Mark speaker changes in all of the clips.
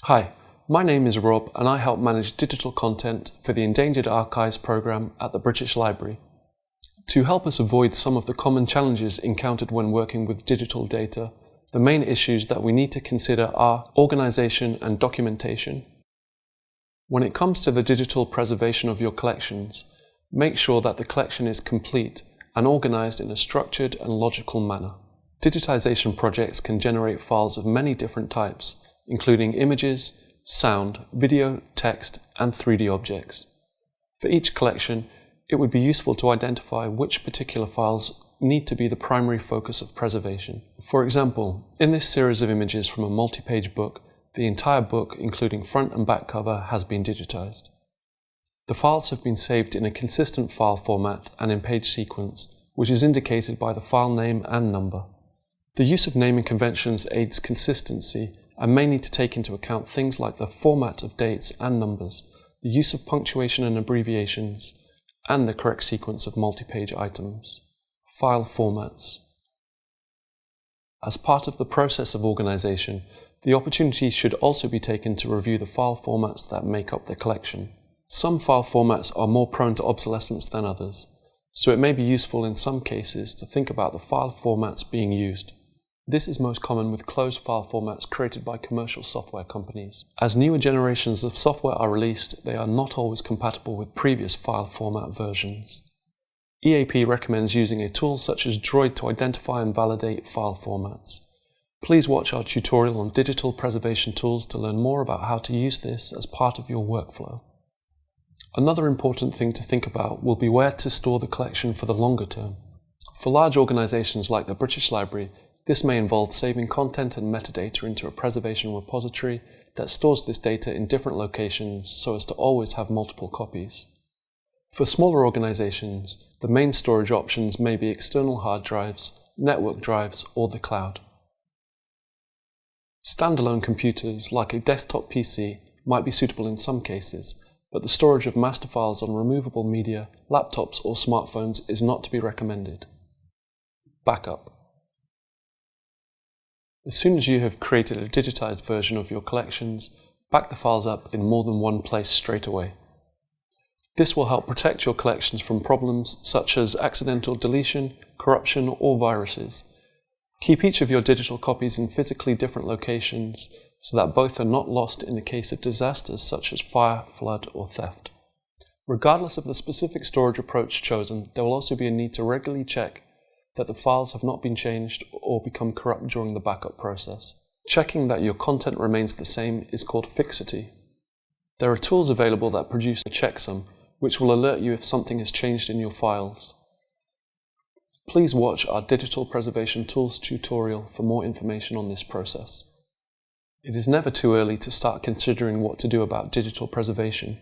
Speaker 1: Hi, my name is Rob and I help manage digital content for the Endangered Archives programme at the British Library. To help us avoid some of the common challenges encountered when working with digital data, the main issues that we need to consider are organisation and documentation. When it comes to the digital preservation of your collections, make sure that the collection is complete and organised in a structured and logical manner. Digitisation projects can generate files of many different types, including images, sound, video, text, and 3D objects. For each collection, it would be useful to identify which particular files need to be the primary focus of preservation. For example, in this series of images from a multi-page book, the entire book, including front and back cover, has been digitized. The files have been saved in a consistent file format and in page sequence, which is indicated by the file name and number. The use of naming conventions aids consistency and may need to take into account things like the format of dates and numbers, the use of punctuation and abbreviations, and the correct sequence of multi-page items. File formats. As part of the process of organisation, the opportunity should also be taken to review the file formats that make up the collection. Some file formats are more prone to obsolescence than others, so it may be useful in some cases to think about the file formats being used. This is most common with closed file formats created by commercial software companies. As newer generations of software are released, they are not always compatible with previous file format versions. EAP recommends using a tool such as Droid to identify and validate file formats. Please watch our tutorial on digital preservation tools to learn more about how to use this as part of your workflow. Another important thing to think about will be where to store the collection for the longer term. For large organisations like the British Library, this may involve saving content and metadata into a preservation repository that stores this data in different locations so as to always have multiple copies. For smaller organisations, the main storage options may be external hard drives, network drives, or the cloud. Standalone computers, like a desktop PC, might be suitable in some cases, but the storage of master files on removable media, laptops, or smartphones is not to be recommended. Backup. As soon as you have created a digitized version of your collections, back the files up in more than one place straight away. This will help protect your collections from problems such as accidental deletion, corruption, or viruses. Keep each of your digital copies in physically different locations so that both are not lost in the case of disasters such as fire, flood, or theft. Regardless of the specific storage approach chosen, there will also be a need to regularly check that the files have not been changed or become corrupt during the backup process. Checking that your content remains the same is called fixity. There are tools available that produce a checksum, which will alert you if something has changed in your files. Please watch our Digital Preservation Tools tutorial for more information on this process. It is never too early to start considering what to do about digital preservation.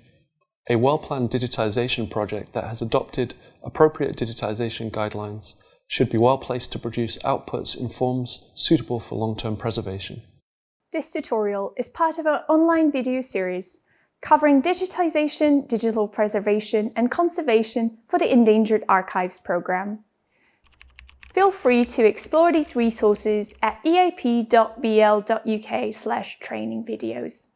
Speaker 1: A well-planned digitization project that has adopted appropriate digitization guidelines should be well placed to produce outputs in forms suitable for long-term preservation.
Speaker 2: This tutorial is part of our online video series covering digitization, digital preservation and conservation for the Endangered Archives programme. Feel free to explore these resources at eap.bl.uk/training videos.